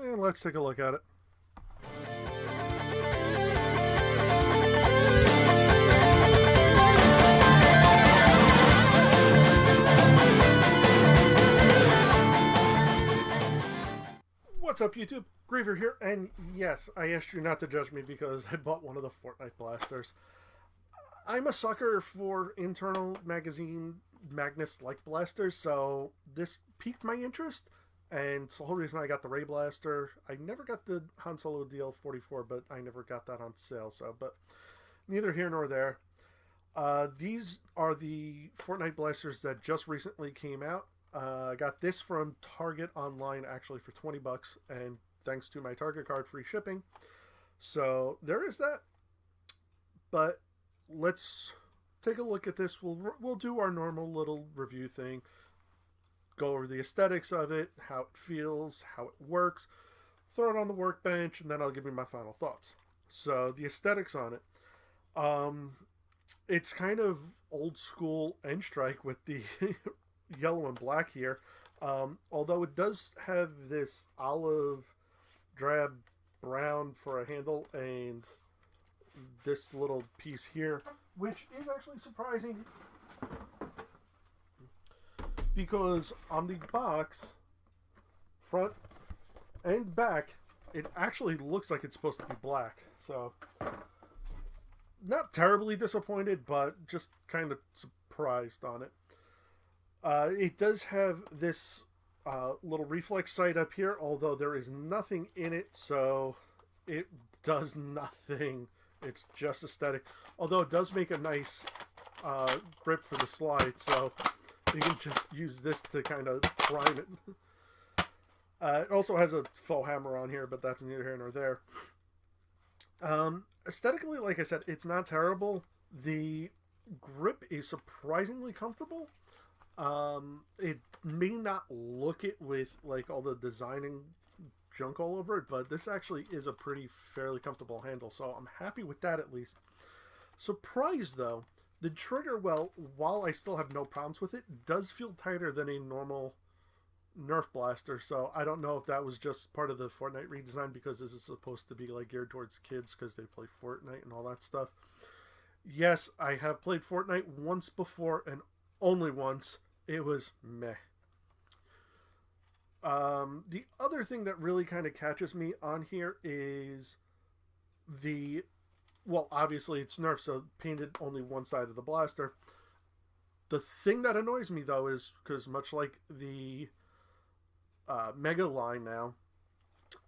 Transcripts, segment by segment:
And let's take a look at it. What's up, YouTube? Griever here, and yes, I asked you not to judge me because I bought one of the Fortnite blasters. I'm a sucker for internal magazine Magnus-like blasters, so this piqued my interest, and it's the whole reason I got the Ray Blaster. I never got the Han Solo DL44, but I never got that on sale, so, but neither here nor there. These are the Fortnite blasters that just recently came out. I got this from Target online actually for 20 bucks, and thanks to my Target card, free shipping. So there is that. But let's take a look at this. We'll do our normal little review thing. Go over the aesthetics of it, how it feels, how it works. Throw it on the workbench, and then I'll give you my final thoughts. So the aesthetics on it. It's kind of old school End Strike with the yellow and black here, although it does have this olive drab brown for a handle and this little piece here, which is actually surprising because on the box, front and back, it actually looks like it's supposed to be black. So not terribly disappointed, but just kind of surprised on it. It does have this little reflex sight up here, although there is nothing in it, so it does nothing. It's just aesthetic. Although it does make a nice grip for the slide, so you can just use this to kind of prime it. It also has a faux hammer on here, but that's neither here nor there. Aesthetically, like I said, it's not terrible. The grip is surprisingly comfortable. It may not look it with like all the designing junk all over it, but this actually is a fairly comfortable handle, so I'm happy with that at least. Surprised though, the trigger, well, while I still have no problems with it, does feel tighter than a normal Nerf blaster, so I don't know if that was just part of the Fortnite redesign because this is supposed to be like geared towards kids because they play Fortnite and all that stuff. Yes, I have played Fortnite once before and only once. It was meh. The other thing that really kind of catches me on here is well, obviously it's Nerf, so painted only one side of the blaster. The thing that annoys me though is because much like the Mega line now,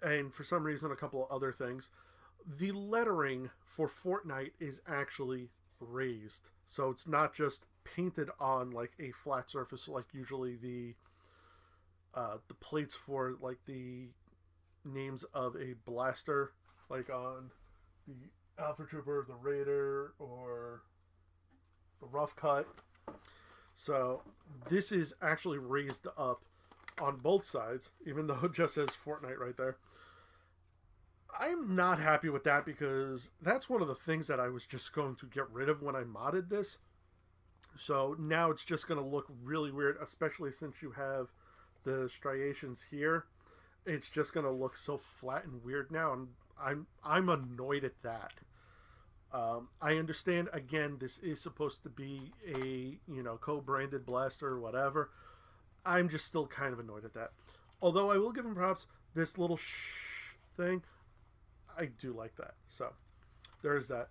and for some reason a couple of other things, the lettering for Fortnite is actually raised. So it's not just painted on like a flat surface like usually the plates for like the names of a blaster, like on the Alpha Trooper, the Raider, or the Rough Cut. So this is actually raised up on both sides, even though it just says Fortnite right there. I'm not happy with that because that's one of the things that I was just going to get rid of when I modded this. So now it's just going to look really weird, especially since you have the striations here. It's just going to look so flat and weird now. I'm annoyed at that. I understand, again, this is supposed to be a, co-branded blaster or whatever. I'm just still kind of annoyed at that. Although I will give him props, this little thing, I do like that. So there's that.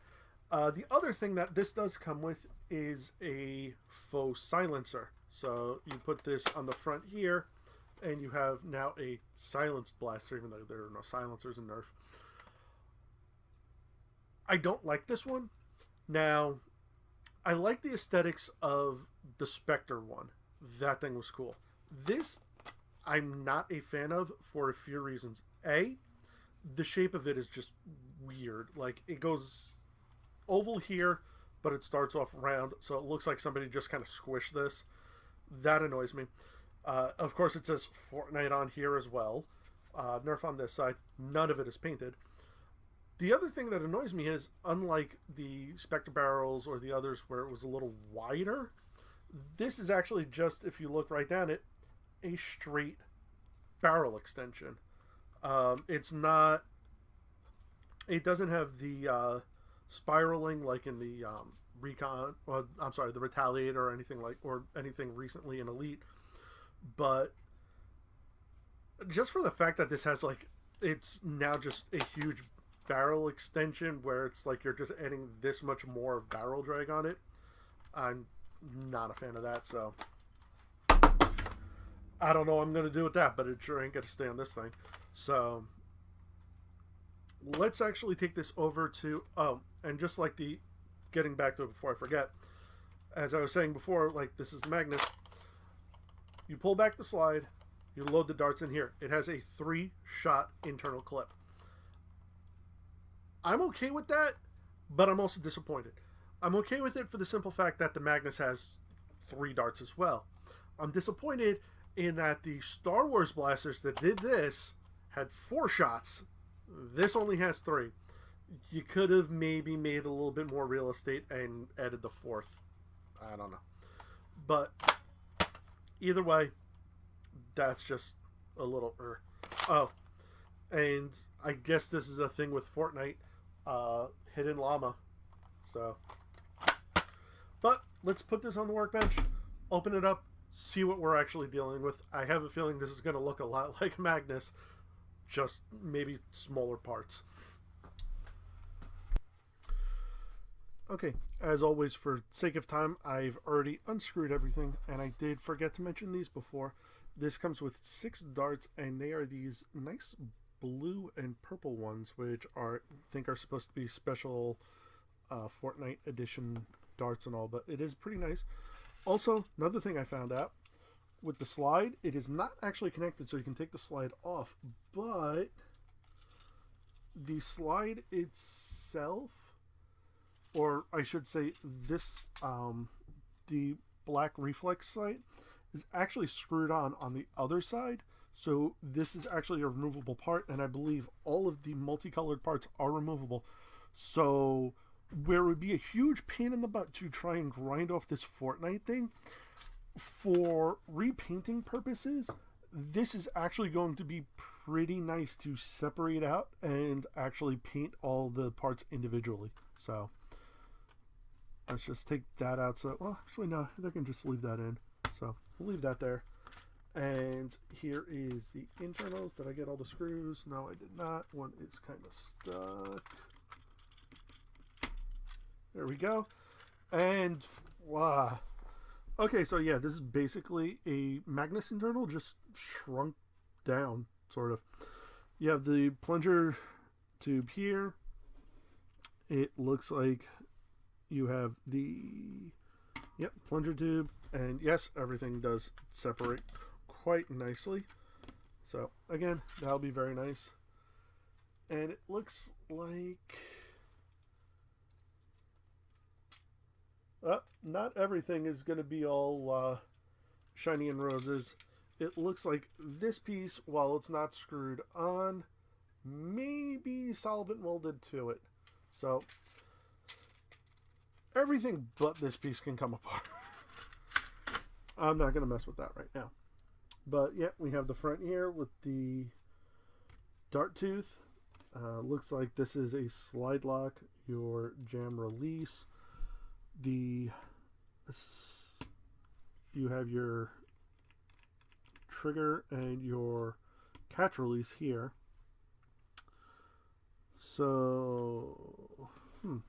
The other thing that this does come with is a Faux Silencer. So you put this on the front here, and you have now a silenced blaster, even though there are no silencers in Nerf. I don't like this one. Now, I like the aesthetics of the Spectre one. That thing was cool. This, I'm not a fan of for a few reasons. A, the shape of it is just weird. Like, it goes oval here, but it starts off round, so it looks like somebody just kind of squished this. That annoys me. Of course, it says Fortnite on here as well. Nerf on this side. None of it is painted. The other thing that annoys me is, unlike the Spectre barrels or the others where it was a little wider, this is actually just, if you look right down it, a straight barrel extension. It's not. It doesn't have the spiraling like in the Recon. Well, I'm sorry, the Retaliator or anything or anything recently in Elite. But just for the fact that this has like, it's now just a huge barrel extension where it's like you're just adding this much more barrel drag on it. I'm not a fan of that, so I don't know what I'm going to do with that, but it sure ain't going to stay on this thing. So let's actually take this over to, oh, and just like the, getting back to it before I forget, as I was saying before, like this is the Magnus. You pull back the slide, you load the darts in here. It has a 3-shot internal clip. I'm okay with that, but I'm also disappointed. I'm okay with it for the simple fact that the Magnus has 3 darts as well. I'm disappointed in that the Star Wars blasters that did this had 4 shots. This only has 3. You could have maybe made a little bit more real estate and added the 4th. I don't know. But either way, that's just a little... Oh, and I guess this is a thing with Fortnite. Hidden llama. So... But let's put this on the workbench, open it up, see what we're actually dealing with. I have a feeling this is going to look a lot like Magnus, just maybe smaller parts. Okay, as always, for sake of time, I've already unscrewed everything, and I did forget to mention these before. This comes with 6 darts, and they are these nice blue and purple ones, which I think are supposed to be special Fortnite edition darts and all, but it is pretty nice. Also, another thing I found out, with the slide, it is not actually connected, so you can take the slide off, but the slide itself, or I should say this, the black reflex sight is actually screwed on the other side, so this is actually a removable part, and I believe all of the multicolored parts are removable. So where it would be a huge pain in the butt to try and grind off this Fortnite thing, for repainting purposes, this is actually going to be pretty nice to separate out and actually paint all the parts individually. So let's just take that out. So, well, actually no, I can just leave that in. So we'll leave that there. And here is the internals. Did I get all the screws? No, I did not. One is kind of stuck. There we go. And wow. Okay, so yeah, this is basically a Magnus internal, just shrunk down, sort of. You have the plunger tube here. It looks like you have the, yep, plunger tube. And yes, everything does separate quite nicely. So again, that'll be very nice. And it looks like... not everything is going to be all shiny and roses. It looks like this piece, while it's not screwed on, may be solvent welded to it. So everything but this piece can come apart. I'm not going to mess with that right now. But yeah, we have the front here with the dart tooth. Looks like this is a slide lock, your jam release. You have your trigger and your catch release here. So I'm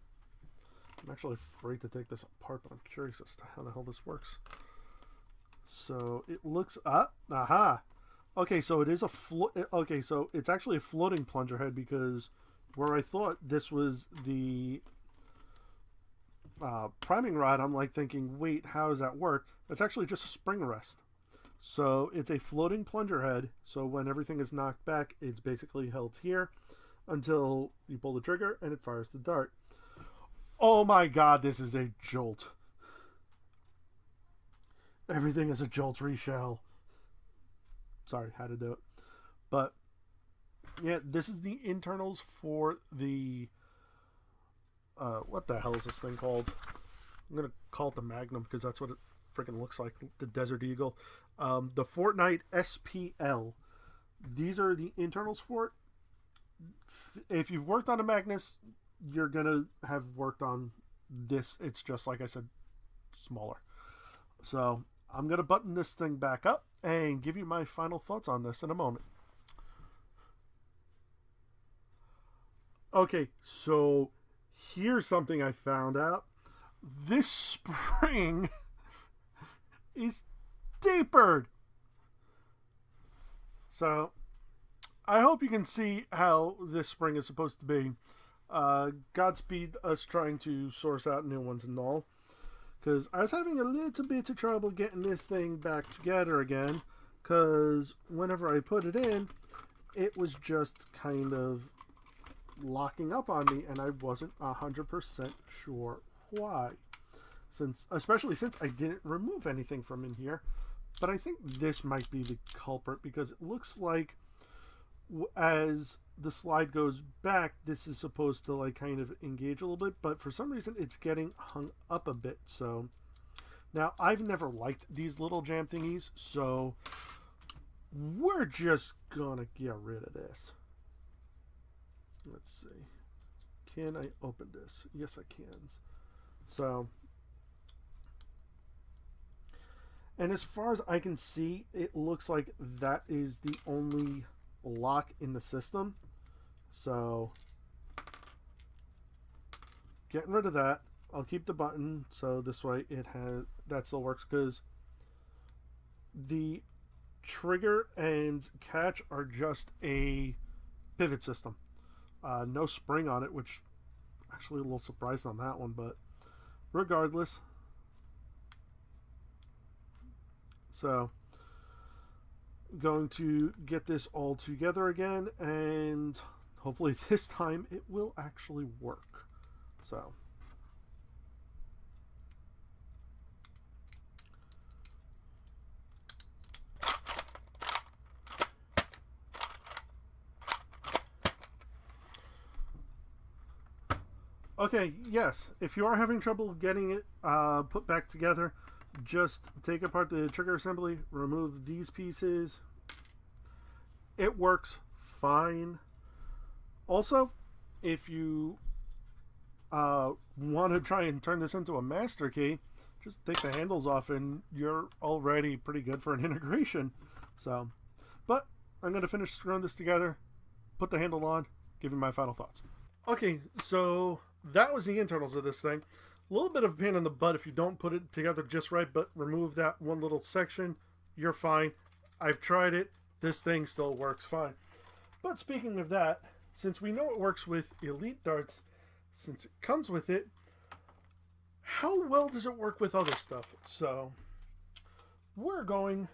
actually afraid to take this apart, but I'm curious as to how the hell this works. So it looks aha. Okay, so it is a okay, so it's actually a floating plunger head, because where I thought this was the priming rod, I'm like thinking, wait, how does that work? It's actually just a spring rest. So it's a floating plunger head, so when everything is knocked back, it's basically held here until you pull the trigger and it fires the dart. Oh my god, this is a jolt. Everything is a jolt reshell. Sorry, had to do it. But yeah, this is the internals for the what the hell is this thing called? I'm gonna call it the Magnum, because that's what it freaking looks like, the Desert Eagle. The Fortnite SPL. these are the internals for it. If you've worked on a Magnus, you're going to have worked on this. It's just, like I said, smaller. So I'm going to button this thing back up and give you my final thoughts on this in a moment. Okay, so here's something I found out. This spring is tapered. So I hope you can see how this spring is supposed to be. Godspeed us trying to source out new ones and all. Because I was having a little bit of trouble getting this thing back together again. Because whenever I put it in, it was just kind of locking up on me. And I wasn't 100% sure why. Especially since I didn't remove anything from in here. But I think this might be the culprit. Because it looks like as the slide goes back, this is supposed to like kind of engage a little bit, but for some reason it's getting hung up a bit. So now I've never liked these little jam thingies, so we're just gonna get rid of this. Let's see, can I open this? Yes, I can. So, and as far as I can see, it looks like that is the only lock in the system. So getting rid of that. I'll keep the button so this way that still works, because the trigger and catch are just a pivot system. No spring on it, which actually a little surprised on that one, but regardless. So going to get this all together again, and hopefully this time it will actually work. So okay, yes, if you are having trouble getting it put back together, just take apart the trigger assembly, remove these pieces. It works fine. Also, if you want to try and turn this into a master key, just take the handles off and you're already pretty good for an integration. So, but I'm going to finish screwing this together, put the handle on, give you my final thoughts. Okay, so that was the internals of this thing. A little bit of a pain in the butt if you don't put it together just right, but remove that one little section, you're fine. I've tried it. This thing still works fine. But speaking of that, since we know it works with Elite darts, since it comes with it, how well does it work with other stuff? So we're going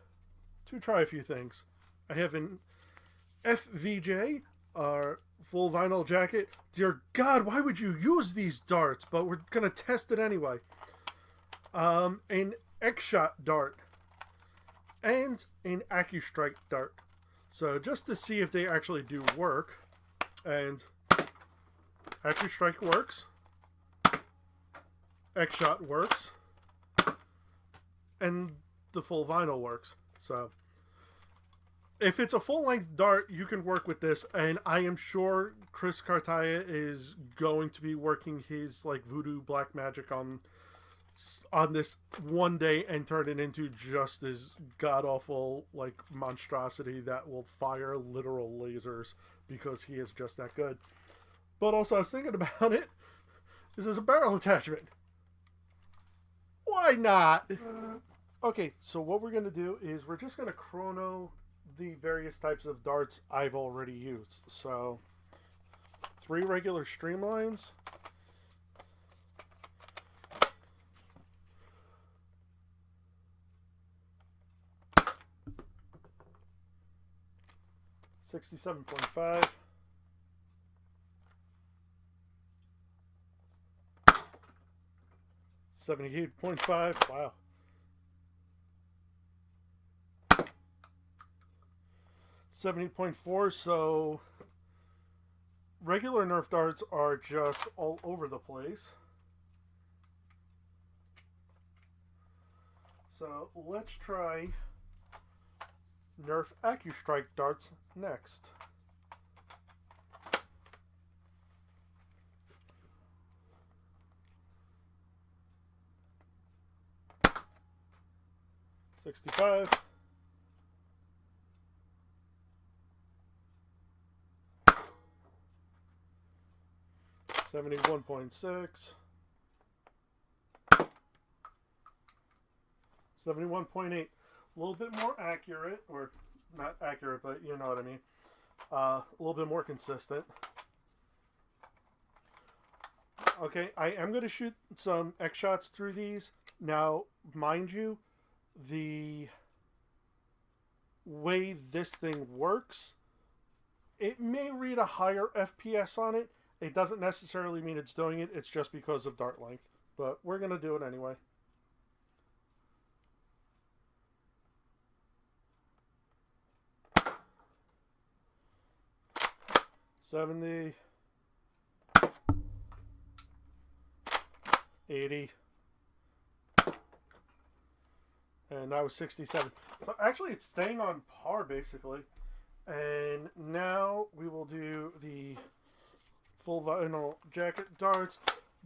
to try a few things. I have an FVJ, our full vinyl jacket. Dear God, why would you use these darts? But we're going to test it anyway. An X-Shot dart and an AccuStrike dart. So just to see if they actually do work. And AccuStrike works. X-Shot works. And the full vinyl works. So if it's a full-length dart, you can work with this, and I am sure Chris Cartaya is going to be working his like voodoo black magic on this one day and turn it into just this god-awful like monstrosity that will fire literal lasers, because he is just that good. But also, I was thinking about it. This is a barrel attachment. Why not? Okay, so what we're going to do is we're just going to chrono the various types of darts I've already used. So 3 regular streamlines, .67.5, 78.5, wow, 70.4. So regular Nerf darts are just all over the place. So let's try Nerf AccuStrike darts next. $65. $71.6. 71.8. A little bit more accurate, or not accurate, but you know what I mean. A little bit more consistent. Okay, I am going to shoot some X shots through these. Now, mind you, the way this thing works, it may read a higher FPS on it. It doesn't necessarily mean it's doing it. It's just because of dart length. But we're going to do it anyway. $70. $80. And that was 67. So actually it's staying on par basically. And now we will do the full vinyl jacket darts.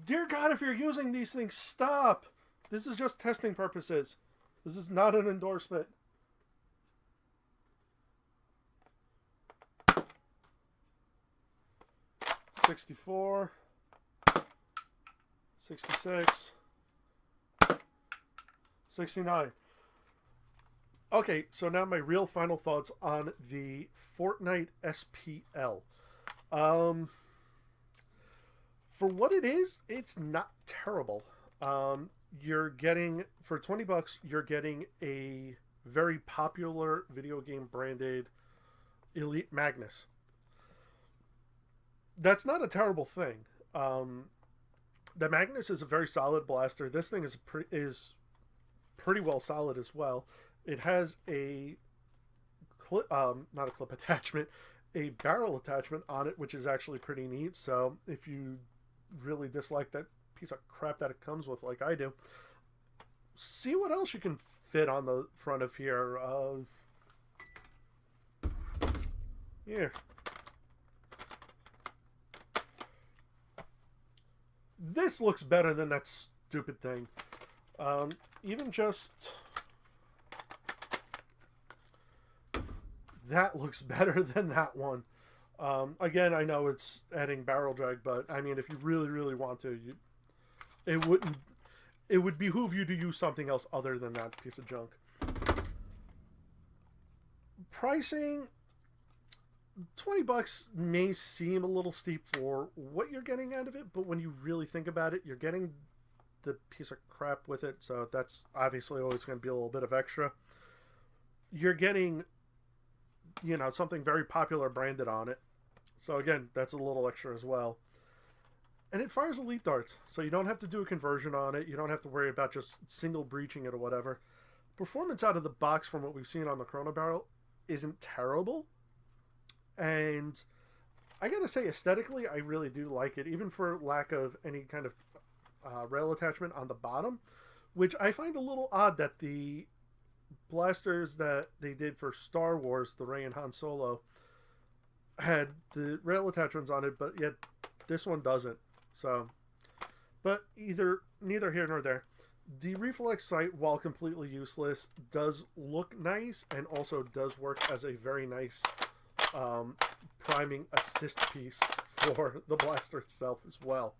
Dear God, if you're using these things, stop! This is just testing purposes. This is not an endorsement. $64. $66. $69. Okay, so now my real final thoughts on the Fornite SPL. For what it is, it's not terrible. You're getting, for $20, you're getting a very popular video game branded Elite Magnus. That's not a terrible thing. The Magnus is a very solid blaster. This thing is pretty well solid as well. It has a clip, not a clip attachment, a barrel attachment on it, which is actually pretty neat. So if you really dislike that piece of crap that it comes with, like I do, see what else you can fit on the front of here. Yeah. This looks better than that stupid thing. Even just... that looks better than that one. Again, I know it's adding barrel drag, but I mean, if you really, really want to, it would behoove you to use something else other than that piece of junk. Pricing, $20 may seem a little steep for what you're getting out of it, but when you really think about it, you're getting the piece of crap with it, so that's obviously always going to be a little bit of extra. You're getting, you know, something very popular branded on it, so again, that's a little extra as well. And it fires elite darts, so you don't have to do a conversion on it. You don't have to worry about just single breaching it or whatever. Performance out of the box from what we've seen on the Chrono Barrel isn't terrible. And I gotta say, aesthetically, I really do like it, even for lack of any kind of rail attachment on the bottom, which I find a little odd that the blasters that they did for Star Wars, the Rey and Han Solo, had the rail attachments on it, but yet this one doesn't. So, but neither here nor there. The reflex sight, while completely useless, does look nice and also does work as a very nice priming assist piece for the blaster itself as well.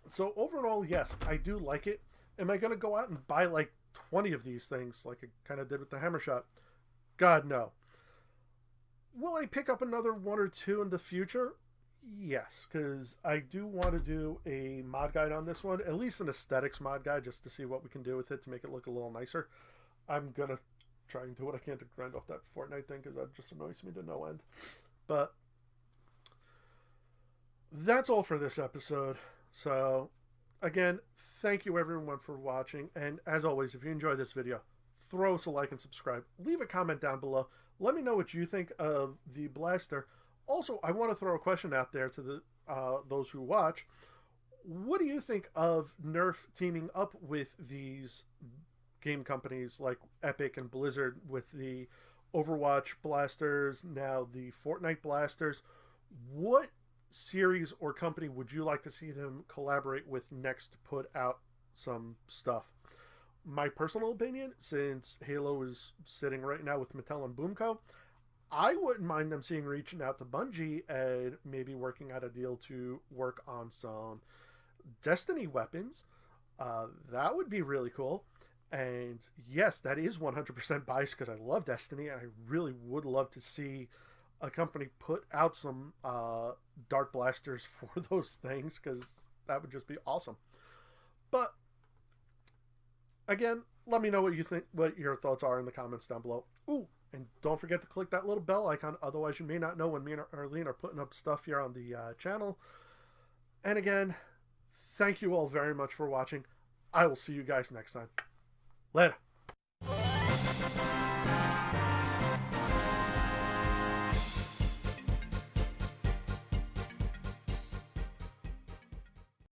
So overall, yes, I do like it. Am I going to go out and buy like 20 of these things like I kind of did with the Hammer Shot? God, no. Will I pick up another one or two in the future? Yes, because I do want to do a mod guide on this one, at least an aesthetics mod guide, just to see what we can do with it to make it look a little nicer. I'm going to try and do what I can to grind off that Fortnite thing, because that just annoys me to no end. But that's all for this episode. So again, thank you everyone for watching, and as always, if you enjoyed this video, throw us a like and subscribe. Leave a comment down below. Let me know what you think of the blaster. Also, I want to throw a question out there to the those who watch. What do you think of Nerf teaming up with these game companies like Epic and Blizzard with the Overwatch blasters, now the Fortnite blasters. What series or company would you like to see them collaborate with next to put out some stuff? My personal opinion, since Halo is sitting right now with Mattel and Boomco, I wouldn't mind them seeing reaching out to Bungie and maybe working out a deal to work on some Destiny weapons. That would be really cool. And yes, that is 100% biased because I love Destiny, and I really would love to see a company put out some dart blasters for those things, because that would just be awesome. But again, let me know what you think, what your thoughts are in the comments down below. Ooh, and don't forget to click that little bell icon, otherwise you may not know when me and Arlene are putting up stuff here on the channel. And again, thank you all very much for watching. I will see you guys next time. Later.